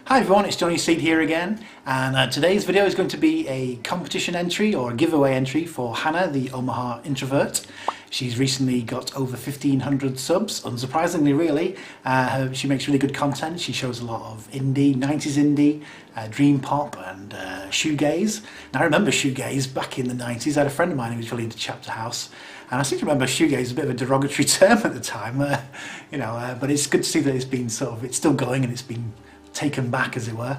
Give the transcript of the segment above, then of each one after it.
Hi everyone, it's Johnny Seed here again, and today's video is going to be a competition entry or a giveaway entry for Hannah, the Omaha Introvert. She's recently got over 1,500 subs, unsurprisingly really. She makes really good content. She shows a lot of indie, 90s indie, dream pop and shoegaze. Now I remember shoegaze back in the 90s. I had a friend of mine who was really into Chapter House, and I seem to remember shoegaze was a bit of a derogatory term at the time, but it's good to see that it's still going and it's been taken back, as it were.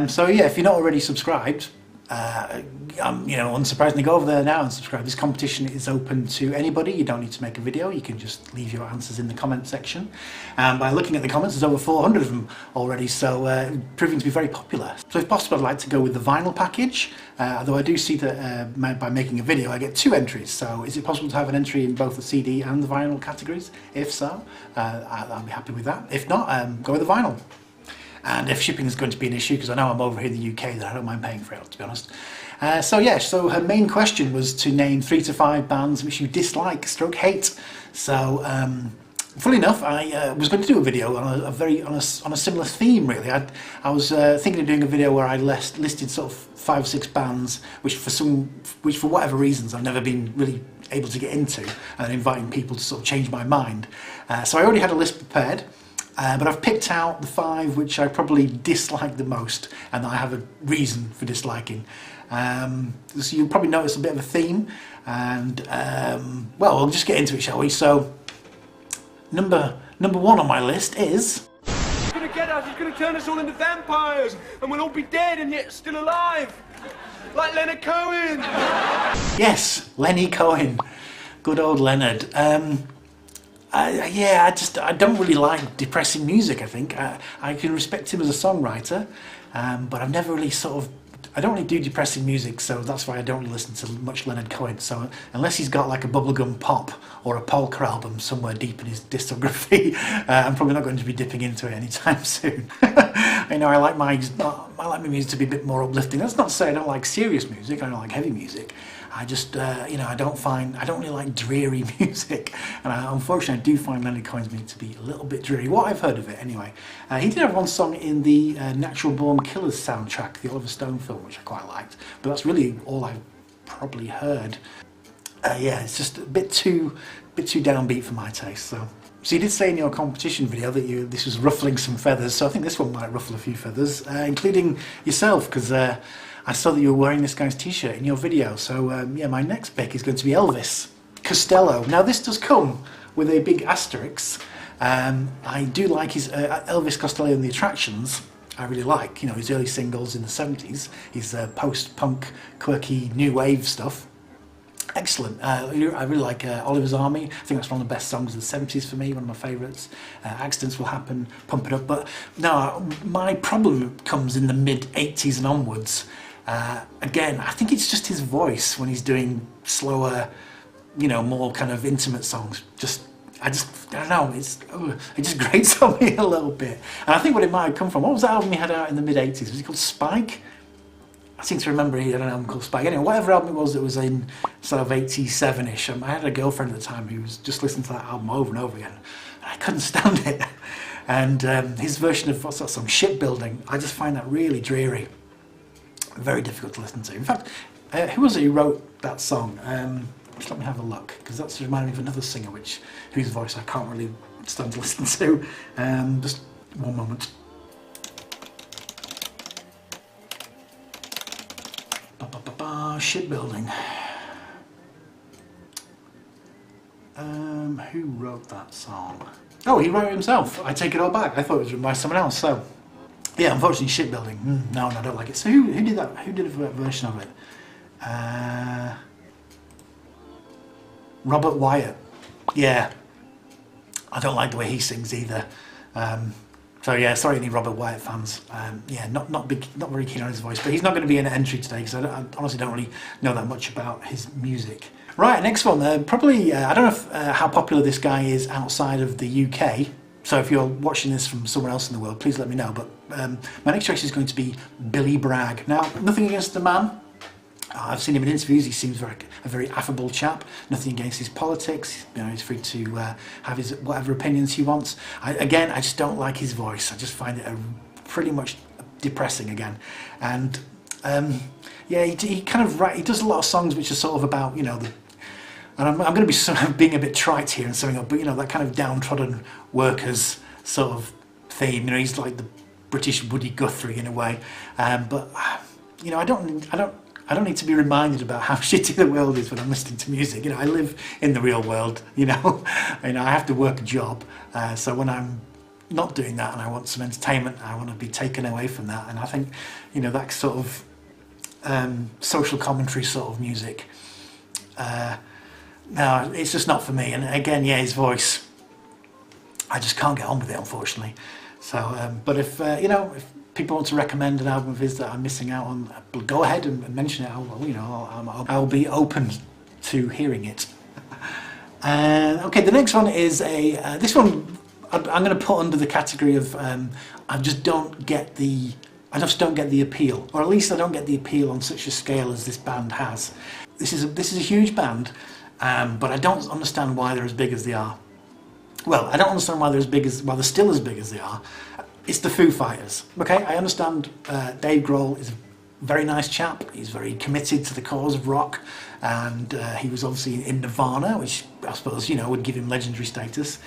So yeah, if you're not already subscribed, unsurprisingly, go over there now and subscribe. This competition is open to anybody. You don't need to make a video. You can just leave your answers in the comment section. By looking at the comments, there's over 400 of them already, so proving to be very popular. So if possible, I'd like to go with the vinyl package, although I do see that by making a video I get 2 entries. So is it possible to have an entry in both the CD and the vinyl categories? If so, I'll be happy with that. If not, go with the vinyl. And if shipping is going to be an issue, because I know I'm over here in the UK, then I don't mind paying for it, to be honest. So her main question was to name 3 to 5 bands which you dislike / hate. So funnily enough, I was going to do a video on a similar theme, really. I was thinking of doing a video where I listed sort of 5 or 6 bands which for whatever reasons I've never been really able to get into, and inviting people to sort of change my mind. So I already had a list prepared. But I've picked out the 5 which I probably dislike the most, and I have a reason for disliking. So you'll probably notice a bit of a theme, and well, we'll just get into it, shall we? So number 1 on my list is... He's gonna get us, he's gonna turn us all into vampires, and we'll all be dead and yet still alive. Like Leonard Cohen! Yes, Lenny Cohen. Good old Leonard. I don't really like depressing music, I think. I can respect him as a songwriter, but I've never really I don't really do depressing music, so that's why I don't really listen to much Leonard Cohen. So unless he's got like a bubblegum pop or a polka album somewhere deep in his discography, I'm probably not going to be dipping into it anytime soon. I like my music to be a bit more uplifting. That's not to say I don't like serious music, I don't like heavy music. I just, I don't really like dreary music, and unfortunately I do find Leonard Cohen's music to be a little bit dreary, what I've heard of it anyway. He did have one song in the Natural Born Killers soundtrack, the Oliver Stone film, which I quite liked, but that's really all I've probably heard. Yeah, it's just a bit too downbeat for my taste. So you did say in your competition video that this was ruffling some feathers, so I think this one might ruffle a few feathers, including yourself, because I saw that you were wearing this guy's t-shirt in your video. So yeah, my next pick is going to be Elvis Costello. Now this does come with a big asterisk. I do like his Elvis Costello and the Attractions. I really like, his early singles in the 70s, his post-punk, quirky, new wave stuff. Excellent. I really like Oliver's Army. I think that's one of the best songs of the 70s for me, one of my favourites. Accidents Will Happen, Pump It Up. But no, my problem comes in the mid-80s and onwards. Again, I think it's just his voice when he's doing slower, more kind of intimate songs. I don't know, it just grates on me a little bit. And I think what it might have come from, what was that album he had out in the mid-80s? Was it called Spike? I seem to remember he had an album called Spike. Anyway, whatever album it was that was in sort of 87-ish, I had a girlfriend at the time who was just listening to that album over and over again, and I couldn't stand it. And his version of, what's that song, Shipbuilding, I just find that really dreary. Very difficult to listen to. In fact, who was it who wrote that song? Just let me have a look, because that's reminding me of another singer whose voice I can't really stand to listen to. Just one moment. Shipbuilding. Who wrote that song? Oh, he wrote it himself. I take it all back. I thought it was written by someone else. So yeah, unfortunately, Shipbuilding. No, I don't like it. So who did that? Who did a version of it? Robert Wyatt. Yeah, I don't like the way he sings either. So yeah, sorry any Robert Wyatt fans. Yeah, not very keen on his voice, but he's not going to be in an entry today because I honestly don't really know that much about his music. Right, next one. Probably I don't know how popular this guy is outside of the UK. So if you're watching this from somewhere else in the world, please let me know. But my next choice is going to be Billy Bragg. Now, nothing against the man. I've seen him in interviews. He seems like a very affable chap. Nothing against his politics. He's free to have his whatever opinions he wants. Again, I just don't like his voice. I just find it pretty much depressing again. And yeah, he kind of he does a lot of songs which are sort of about, you know, and I'm going to be sort of being a bit trite here and something up, but you know, that kind of downtrodden workers sort of theme. You know, he's like the British Woody Guthrie in a way. But you know, I don't need to be reminded about how shitty the world is when I'm listening to music. You know, I live in the real world. You know, I have to work a job. So when I'm not doing that and I want some entertainment, I want to be taken away from that. And I think, you know, that sort of social commentary sort of music, no, it's just not for me. And again, yeah, his voice, I just can't get on with it, unfortunately. So, but if you know, if people want to recommend an album of his that I'm missing out on, go ahead and mention it. I'll be open to hearing it. Okay, the next one is this one I'm going to put under the category of I just don't get the appeal, or at least I don't get the appeal on such a scale as this band has. This is a huge band, but I don't understand why they're as big as they are. Well, I don't understand why they're still as big as they are. It's the Foo Fighters. Okay, I understand Dave Grohl is a very nice chap. He's very committed to the cause of rock, and he was obviously in Nirvana, which I suppose, you know, would give him legendary status.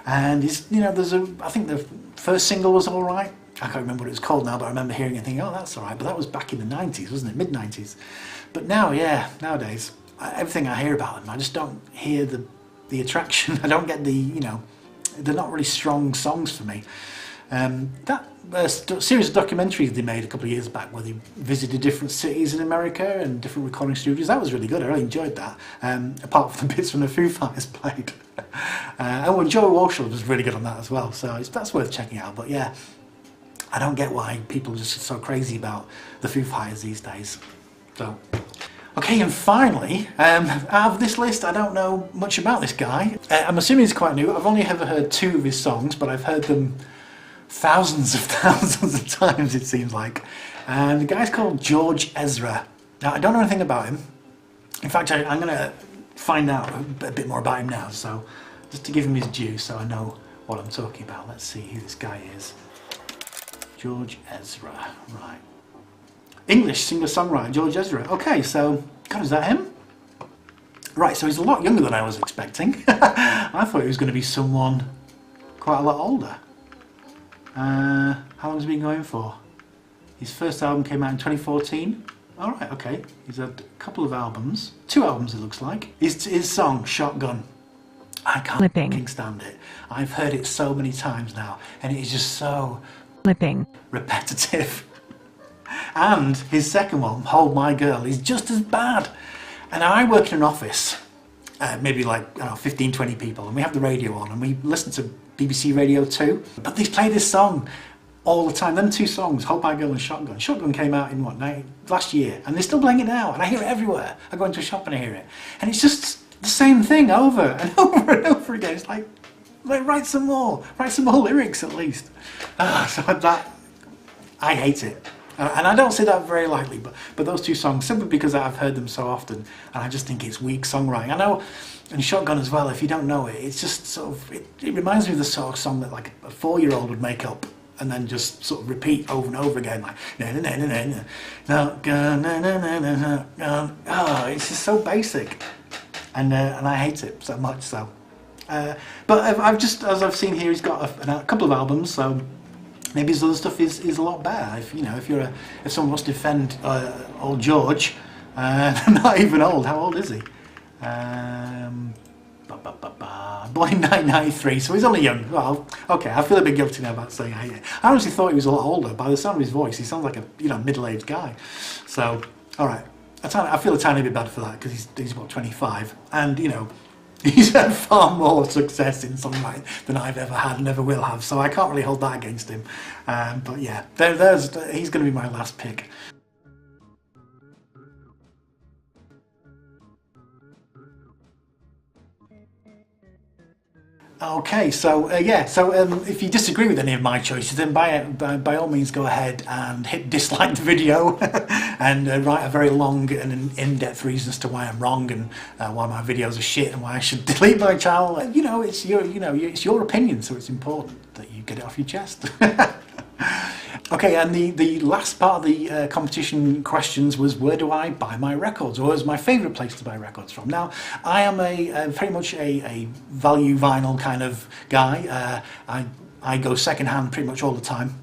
And he's, you know, I think the first single was all right. I can't remember what it was called now, but I remember hearing it and thinking, oh, that's all right. But that was back in the 90s, wasn't it? Mid-90s. But now, yeah, nowadays, everything I hear about them, I just don't hear the attraction. I don't get the, you know, they're not really strong songs for me. That series of documentaries they made a couple of years back where they visited different cities in America and different recording studios, that was really good. I really enjoyed that, apart from the bits when the Foo Fighters played. And Joe Walsh was really good on that as well, so that's worth checking out. But yeah, I don't get why people are just so crazy about the Foo Fighters these days. So, okay, and finally, out of this list, I don't know much about this guy. I'm assuming he's quite new. I've only ever heard 2 of his songs, but I've heard them thousands of times, it seems like. And the guy's called George Ezra. Now, I don't know anything about him. In fact, I'm going to find out a bit more about him now, so just to give him his due so I know what I'm talking about. Let's see who this guy is. George Ezra, right. English singer-songwriter, George Ezra. Okay, so, God, is that him? Right, so he's a lot younger than I was expecting. I thought he was going to be someone quite a lot older. How long has he been going for? His first album came out in 2014. Alright, okay. He's had a couple of albums. 2 albums, it looks like. His song, Shotgun. I can't fucking stand it. I've heard it so many times now, and it is just so repetitive. And his second one, Hold My Girl, is just as bad. And I work in an office, maybe like, I don't know, 15, 20 people, and we have the radio on, and we listen to BBC Radio 2, but they play this song all the time. Them 2 songs, Hold My Girl and Shotgun. Shotgun came out in last year, and they're still playing it now, and I hear it everywhere. I go into a shop and I hear it, and it's just the same thing over and over and over again. It's like write some more lyrics at least. So that, I hate it. And I don't say that very lightly, but those 2 songs, simply because I've heard them so often, and I just think it's weak songwriting. I know, and Shotgun as well, if you don't know it, it's just sort of, it reminds me of the sort of song that like a 4-year-old would make up, and then just sort of repeat over and over again, like, oh, it's just so basic, and I hate it so much, so. But I've just, as I've seen here, he's got a couple of albums, so maybe his other stuff is a lot better. If someone wants to defend old George, not even old. How old is he? Born in 1993, so he's only young. Well, okay, I feel a bit guilty now about saying I hate it. I honestly thought he was a lot older. By the sound of his voice, he sounds like a middle-aged guy. So, all right, I feel a tiny bit bad for that because he's what, 25, and he's had far more success in songwriting than I've ever had and ever will have, so I can't really hold that against him. But yeah, he's going to be my last pick. Okay, so if you disagree with any of my choices, then by all means go ahead and hit dislike the video and write a very long and in-depth reason as to why I'm wrong and why my videos are shit and why I should delete my channel. It's your opinion, so it's important that you get it off your chest. Okay, and the last part of the competition questions was, where do I buy my records, or is my favourite place to buy records from? Now, I am very much a value vinyl kind of guy. I go second hand pretty much all the time.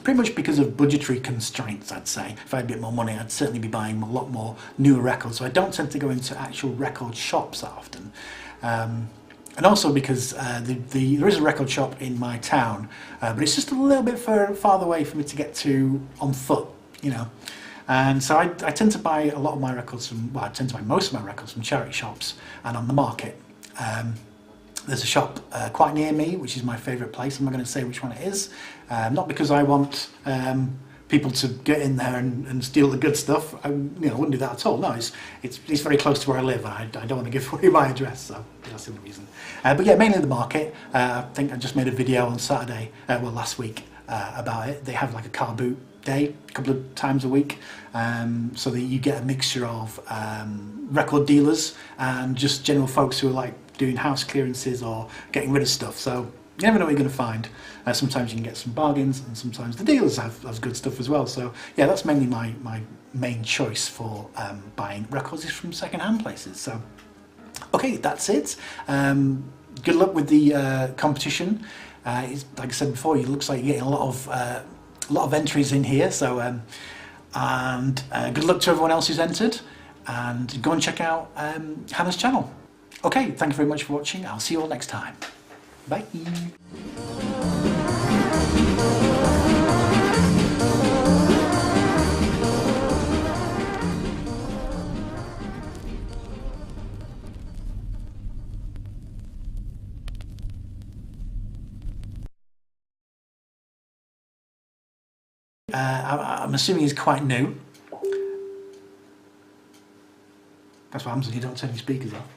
Pretty much because of budgetary constraints, I'd say. If I had a bit more money, I'd certainly be buying a lot more newer records. So I don't tend to go into actual record shops that often. And also because there is a record shop in my town, but it's just a little bit farther away for me to get to on foot, you know. And so I tend to buy a lot of my records from, well, I tend to buy most of my records from charity shops and on the market. There's a shop quite near me, which is my favourite place. I'm not going to say which one it is. Not because I want people to get in there and steal the good stuff. I wouldn't do that at all. No, it's very close to where I live. I don't want to give away my address, so that's the only reason. But yeah, mainly the market. I think I just made a video on Saturday, last week, about it. They have like a car boot day a couple of times a week, so that you get a mixture of record dealers and just general folks who are like doing house clearances or getting rid of stuff. So you never know what you're going to find. Sometimes you can get some bargains, and sometimes the dealers have good stuff as well. So yeah, that's mainly my main choice for buying records, is from second-hand places. So okay, that's it. Good luck with the competition. Like I said before, it looks like you're getting a lot of entries in here. So and good luck to everyone else who's entered. And go and check out Hannah's channel. Okay, thank you very much for watching. I'll see you all next time. Bye. I'm assuming he's quite new. That's what happens when you don't turn your speakers off.